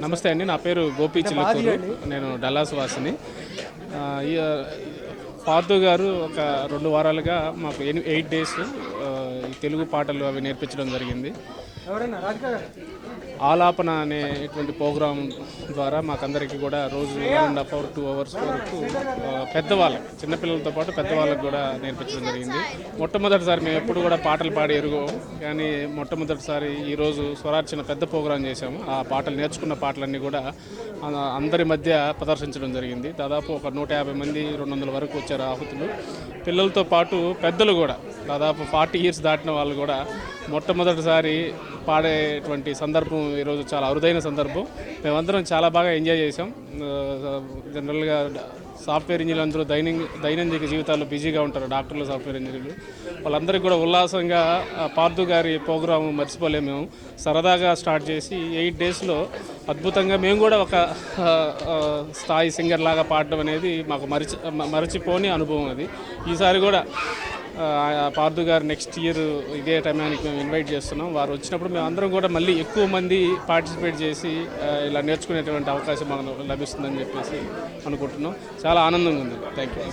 నమస్తే అండి, నా పేరు గోపి చిల్లకూరు. నేను డల్లాస్ వాసిని. ఈ పార్థు గారు ఒక 2 వారాలుగా మాకు 8 డేస్ ఈ తెలుగు పాటలు అవి నేర్పించడం జరిగింది. ఆలాపన అనేటువంటి ప్రోగ్రాం ద్వారా మాకందరికీ కూడా రోజు 1.5 అవర్ 2 అవర్స్ వరకు పెద్దవాళ్ళకి, చిన్నపిల్లలతో పాటు పెద్దవాళ్ళకి కూడా నేర్పించడం జరిగింది. మొట్టమొదటిసారి మేము ఎప్పుడు కూడా పాటలు పాడి ఎరుగో, కానీ మొట్టమొదటిసారి ఈరోజు స్వరార్చన పెద్ద ప్రోగ్రాం చేశాము. ఆ పాటలు నేర్చుకున్న పాటలన్నీ కూడా అందరి మధ్య ప్రదర్శించడం జరిగింది. దాదాపు ఒక 150 మంది 200 వరకు వచ్చారు ఆహుతులు. పిల్లలతో పాటు పెద్దలు కూడా దాదాపు 40 ఇయర్స్ దాటిన వాళ్ళు కూడా మొట్టమొదటిసారి పాడేటువంటి సందర్భం ఈరోజు చాలా అరుదైన సందర్భం. మేమందరం చాలా బాగా ఎంజాయ్ చేసాం. జనరల్గా సాఫ్ట్వేర్ ఇంజనీర్లు అందరూ దైనందిక జీవితాల్లో బిజీగా ఉంటారు. డాక్టర్లు, సాఫ్ట్వేర్ ఇంజనీర్లు వాళ్ళందరికీ కూడా ఉల్లాసంగా పార్థు గారి ప్రోగ్రాము మర్చిపోలేము. మేము సరదాగా స్టార్ట్ చేసి 8 డేస్లో అద్భుతంగా మేము కూడా ఒక స్థాయి సింగర్ లాగా పాడడం అనేది మాకు మరచిపోని అనుభవం. అది ఈసారి కూడా పార్థు గారు నెక్స్ట్ ఇయర్ ఇదే టైంకి మేము ఇన్వైట్ చేస్తున్నాం. వారు వచ్చినప్పుడు మేము అందరం కూడా మళ్ళీ ఎక్కువ మంది పార్టిసిపేట్ చేసి ఇలా నేర్చుకునేటువంటి అవకాశం మనకు లభిస్తుందని చెప్పేసి అనుకుంటున్నాం. చాలా ఆనందంగా ఉంది. Thank you.